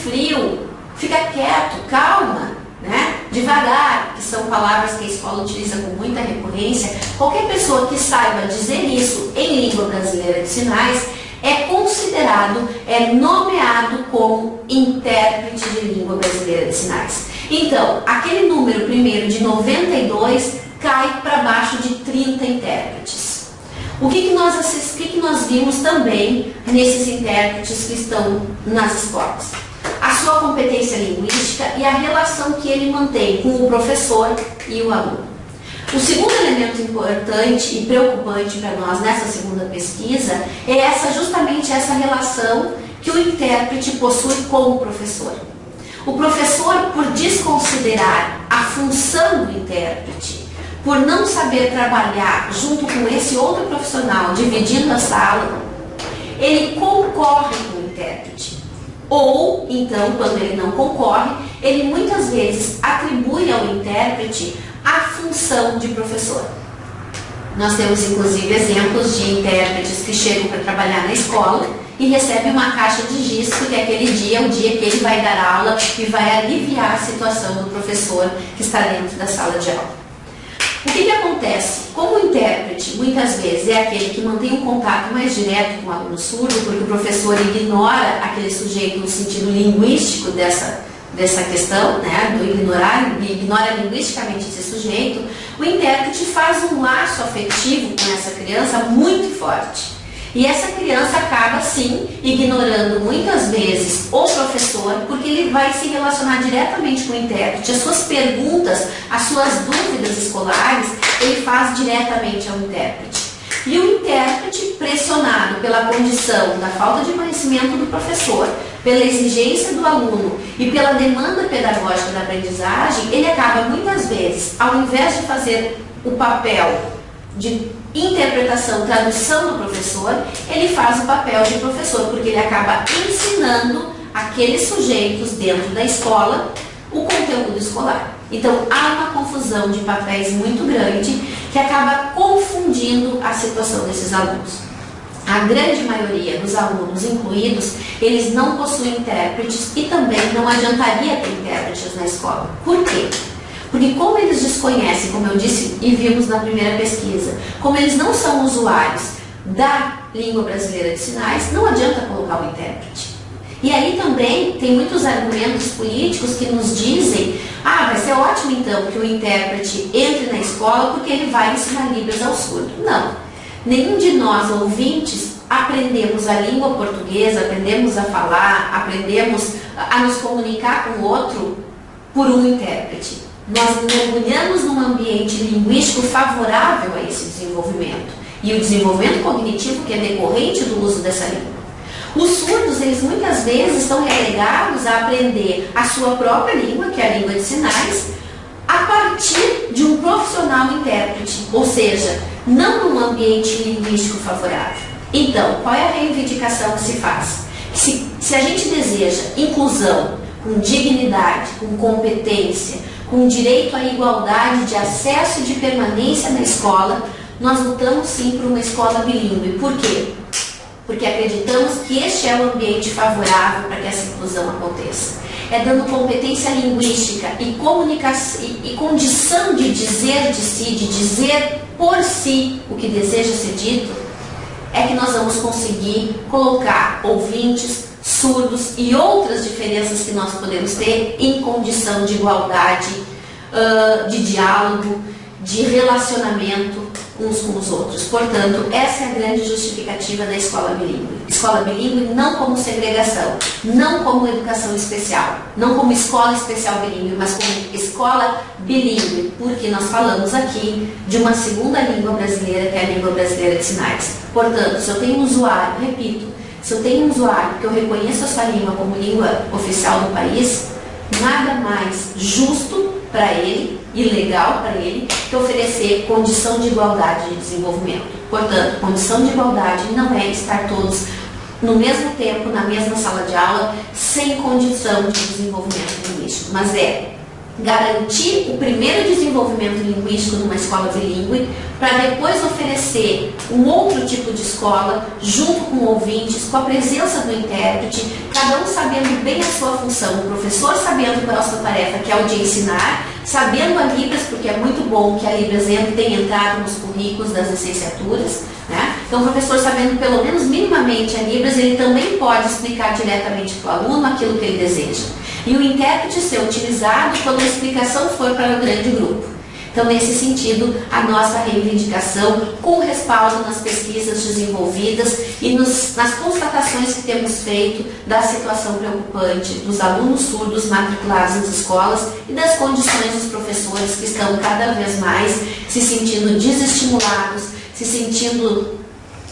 frio, fica quieto, calma, né? Devagar, que são palavras que a escola utiliza com muita recorrência. Qualquer pessoa que saiba dizer isso em língua brasileira de sinais é considerado, é nomeado como intérprete de língua brasileira de sinais. Então, aquele número primeiro de 92 cai para baixo de 30 intérpretes. O que nós vimos também nesses intérpretes que estão nas escolas? A sua competência linguística e a relação que ele mantém com o professor e o aluno. O segundo elemento importante e preocupante para nós nessa segunda pesquisa é justamente essa relação que o intérprete possui com o professor. O professor, por desconsiderar a função do intérprete, por não saber trabalhar junto com esse outro profissional, dividindo a sala, ele concorre com o intérprete. Ou, então, quando ele não concorre, ele muitas vezes atribui ao intérprete a função de professor. Nós temos, inclusive, exemplos de intérpretes que chegam para trabalhar na escola e recebem uma caixa de giz, porque aquele dia é o dia que ele vai dar aula e vai aliviar a situação do professor que está dentro da sala de aula. O que acontece? Como o intérprete, muitas vezes, é aquele que mantém um contato mais direto com o aluno surdo, porque o professor ignora aquele sujeito no sentido linguístico dessa questão, né, do ignora linguisticamente esse sujeito, o intérprete faz um laço afetivo com essa criança muito forte. E essa criança acaba, sim, ignorando muitas vezes o professor, porque ele vai se relacionar diretamente com o intérprete. As suas perguntas, as suas dúvidas escolares, ele faz diretamente ao intérprete. E o intérprete, pressionado pela condição da falta de conhecimento do professor, pela exigência do aluno e pela demanda pedagógica da aprendizagem, ele acaba muitas vezes, ao invés de fazer o papel de interpretação, tradução do professor, ele faz o papel de professor, porque ele acaba ensinando aqueles sujeitos dentro da escola o conteúdo escolar. Então, há uma confusão de papéis muito grande que acaba confundindo a situação desses alunos. A grande maioria dos alunos incluídos, eles não possuem intérpretes e também não adiantaria ter intérpretes na escola. Por quê? Porque como eles desconhecem, como eu disse e vimos na primeira pesquisa, como eles não são usuários da língua brasileira de sinais, não adianta colocar o intérprete. E aí também tem muitos argumentos políticos que nos dizem: vai ser ótimo então que o intérprete entre na escola porque ele vai ensinar Libras ao surdo. Não. Nenhum de nós, ouvintes, aprendemos a língua portuguesa, aprendemos a falar, aprendemos a nos comunicar com o outro por um intérprete. Nós mergulhamos num ambiente linguístico favorável a esse desenvolvimento e o desenvolvimento cognitivo que é decorrente do uso dessa língua. Os surdos, eles muitas vezes estão relegados a aprender a sua própria língua, que é a língua de sinais, a partir de um profissional intérprete, ou seja, não num ambiente linguístico favorável. Então, qual é a reivindicação que se faz? Se a gente deseja inclusão com dignidade, com competência, com direito à igualdade de acesso e de permanência na escola, nós lutamos sim por uma escola bilíngue. Por quê? Porque acreditamos que este é o ambiente favorável para que essa inclusão aconteça. É dando competência linguística e comunicação e condição de dizer de si, de dizer por si o que deseja ser dito, é que nós vamos conseguir colocar ouvintes, surdos e outras diferenças que nós podemos ter em condição de igualdade, de diálogo, de relacionamento uns com os outros. Portanto, essa é a grande justificativa da escola bilíngue. Escola bilíngue não como segregação, não como educação especial, não como escola especial bilíngue, mas como escola bilíngue, porque nós falamos aqui de uma segunda língua brasileira, que é a língua brasileira de sinais. Portanto, se eu tenho um usuário, repito, se eu tenho um usuário que eu reconheço a sua língua como língua oficial do país, nada mais justo para ele e legal para ele que oferecer condição de igualdade de desenvolvimento. Portanto, condição de igualdade não é estar todos no mesmo tempo, na mesma sala de aula, sem condição de desenvolvimento linguístico, mas é garantir o primeiro desenvolvimento linguístico numa escola bilíngue, para depois oferecer um outro tipo de escola, junto com ouvintes, com a presença do intérprete, cada um sabendo bem a sua função, o professor sabendo qual é a sua tarefa, que é o de ensinar, sabendo a Libras, porque é muito bom que a Libras tenha entrado nos currículos das licenciaturas, né? Então o professor sabendo pelo menos minimamente a Libras, ele também pode explicar diretamente para o aluno aquilo que ele deseja. E o intérprete ser utilizado quando a explicação for para o grande grupo. Então, nesse sentido, a nossa reivindicação, com respaldo nas pesquisas desenvolvidas e nas constatações que temos feito da situação preocupante dos alunos surdos matriculados nas escolas e das condições dos professores que estão cada vez mais se sentindo desestimulados, se sentindo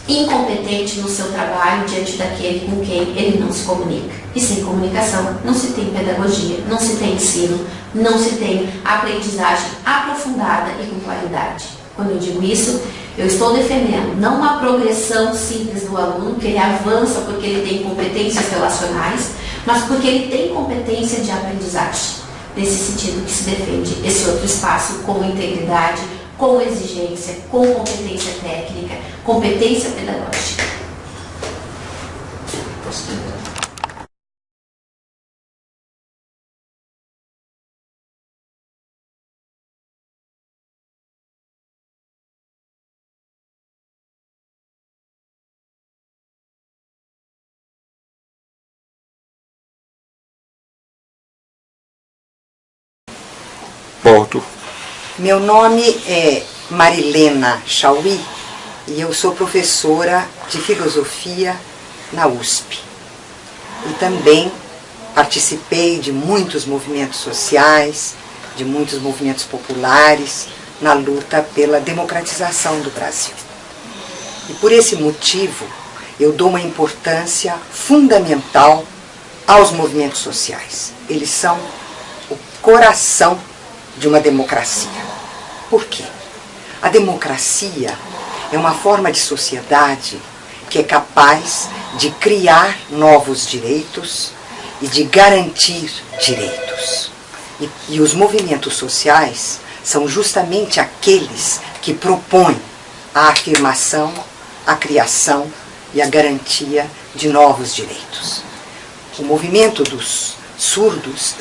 incompetente no seu trabalho diante daquele com quem ele não se comunica. E sem comunicação não se tem pedagogia, não se tem ensino, não se tem aprendizagem aprofundada e com qualidade. Quando eu digo isso, eu estou defendendo não uma progressão simples do aluno, que ele avança porque ele tem competências relacionais, mas porque ele tem competência de aprendizagem. Nesse sentido que se defende esse outro espaço com integridade, com exigência, com competência técnica, competência pedagógica. Volto. Meu nome é Marilena Chauí e eu sou professora de filosofia na USP. E também participei de muitos movimentos sociais, de muitos movimentos populares na luta pela democratização do Brasil. E por esse motivo eu dou uma importância fundamental aos movimentos sociais. Eles são o coração de uma democracia. Por quê? A democracia é uma forma de sociedade que é capaz de criar novos direitos e de garantir direitos. E os movimentos sociais são justamente aqueles que propõem a afirmação, a criação e a garantia de novos direitos. O movimento dos surdos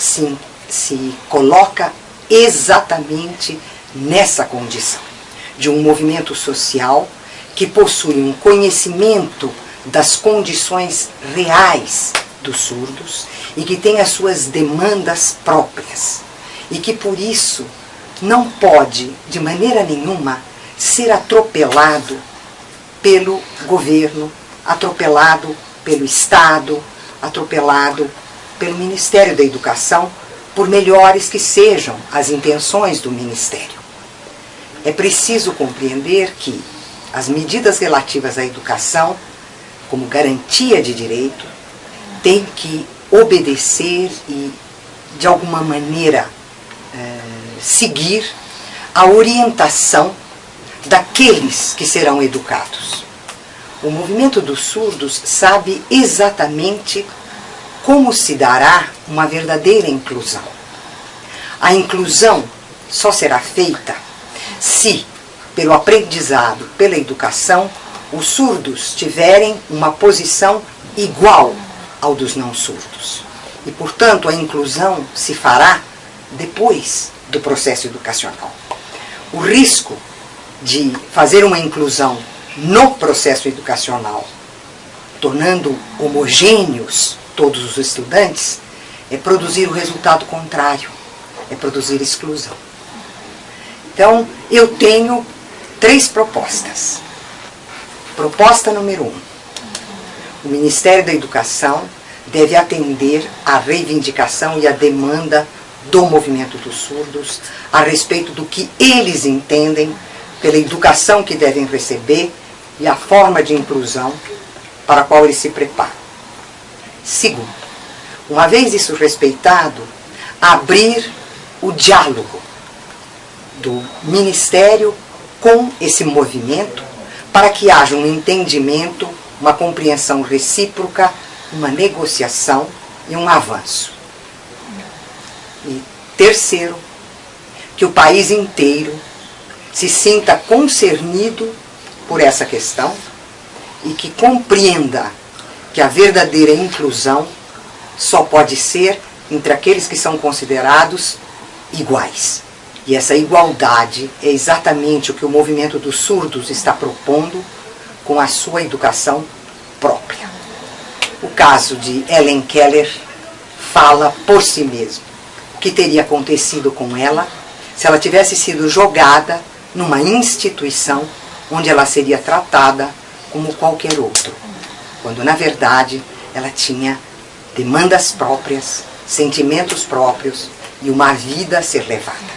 se coloca exatamente nessa condição, de um movimento social que possui um conhecimento das condições reais dos surdos e que tem as suas demandas próprias e que por isso não pode de maneira nenhuma ser atropelado pelo governo, atropelado pelo Estado, atropelado pelo Ministério da Educação, por melhores que sejam as intenções do Ministério. É preciso compreender que as medidas relativas à educação, como garantia de direito, têm que obedecer e, de alguma maneira, seguir a orientação daqueles que serão educados. O movimento dos surdos sabe exatamente como se dará uma verdadeira inclusão. A inclusão só será feita se, pelo aprendizado, pela educação, os surdos tiverem uma posição igual ao dos não surdos. E, portanto, a inclusão se fará depois do processo educacional. O risco de fazer uma inclusão no processo educacional, tornando homogêneos todos os estudantes, é produzir o resultado contrário, é produzir exclusão. Então, eu tenho 3 propostas. Proposta número 1. O Ministério da Educação deve atender à reivindicação e à demanda do movimento dos surdos a respeito do que eles entendem pela educação que devem receber e a forma de inclusão para a qual eles se preparam. Segundo, uma vez isso respeitado, abrir o diálogo do Ministério com esse movimento para que haja um entendimento, uma compreensão recíproca, uma negociação e um avanço. E Terceiro, que o país inteiro se sinta concernido por essa questão e que compreenda que a verdadeira inclusão só pode ser entre aqueles que são considerados iguais. E essa igualdade é exatamente o que o movimento dos surdos está propondo com a sua educação própria. O caso de Helen Keller fala por si mesmo. O que teria acontecido com ela se ela tivesse sido jogada numa instituição onde ela seria tratada como qualquer outro, quando na verdade ela tinha demandas próprias, sentimentos próprios e uma vida a ser levada.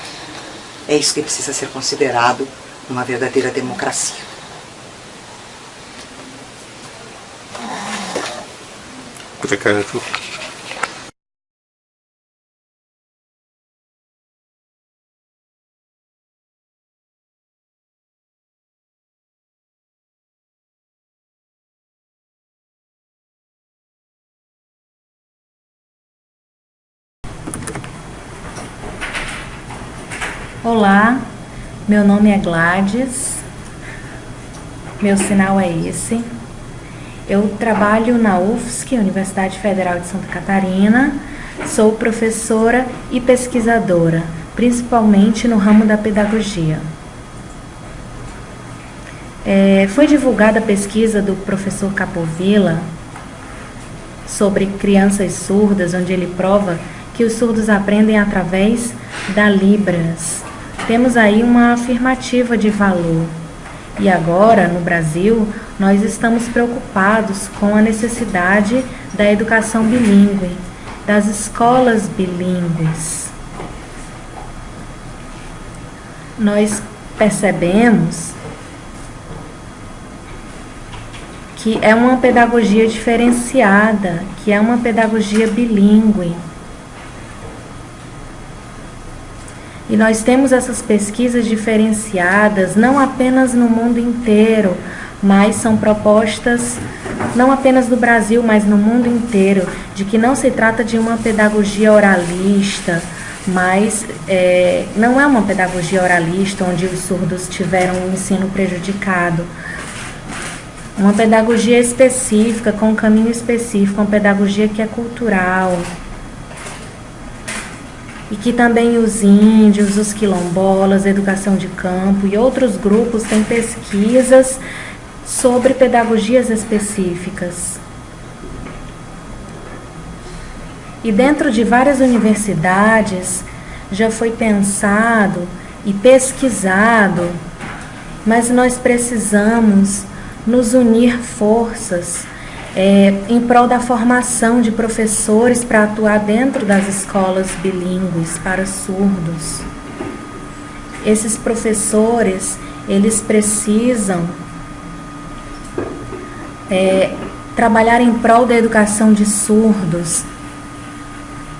É isso que precisa ser considerado uma verdadeira democracia. Obrigado. Olá, meu nome é Gladys, meu sinal é esse. Eu trabalho na UFSC, Universidade Federal de Santa Catarina, sou professora e pesquisadora, principalmente no ramo da pedagogia. Foi divulgada a pesquisa do professor Capovilla sobre crianças surdas, onde ele prova que os surdos aprendem através da Libras. Temos aí uma afirmativa de valor. E agora, no Brasil, nós estamos preocupados com a necessidade da educação bilíngue, das escolas bilíngues. Nós percebemos que é uma pedagogia diferenciada, que é uma pedagogia bilíngue. E nós temos essas pesquisas diferenciadas, não apenas no mundo inteiro, mas são propostas não apenas do Brasil, mas no mundo inteiro, de que não se trata de uma pedagogia oralista, mas não é uma pedagogia oralista onde os surdos tiveram um ensino prejudicado. Uma pedagogia específica, com um caminho específico, uma pedagogia que é cultural. E que também os índios, os quilombolas, a educação de campo e outros grupos têm pesquisas sobre pedagogias específicas. E dentro de várias universidades já foi pensado e pesquisado, mas nós precisamos nos unir forças em prol da formação de professores para atuar dentro das escolas bilíngues para surdos. Esses professores, eles precisam trabalhar em prol da educação de surdos,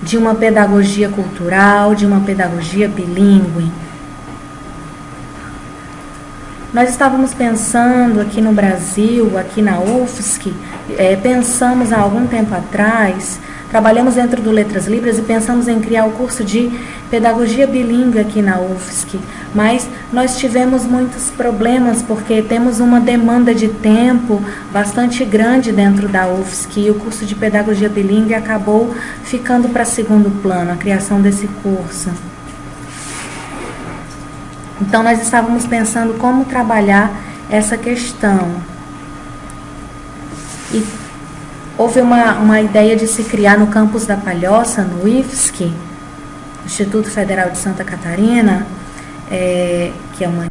de uma pedagogia cultural, de uma pedagogia bilíngue. Nós estávamos pensando aqui no Brasil, aqui na UFSC, pensamos há algum tempo atrás, trabalhamos dentro do Letras Libras e pensamos em criar o curso de pedagogia bilíngue aqui na UFSC, mas nós tivemos muitos problemas porque temos uma demanda de tempo bastante grande dentro da UFSC e o curso de pedagogia bilíngue acabou ficando para segundo plano, a criação desse curso. Então, nós estávamos pensando como trabalhar essa questão. E houve uma ideia de se criar no campus da Palhoça, no IFSC, Instituto Federal de Santa Catarina, que é uma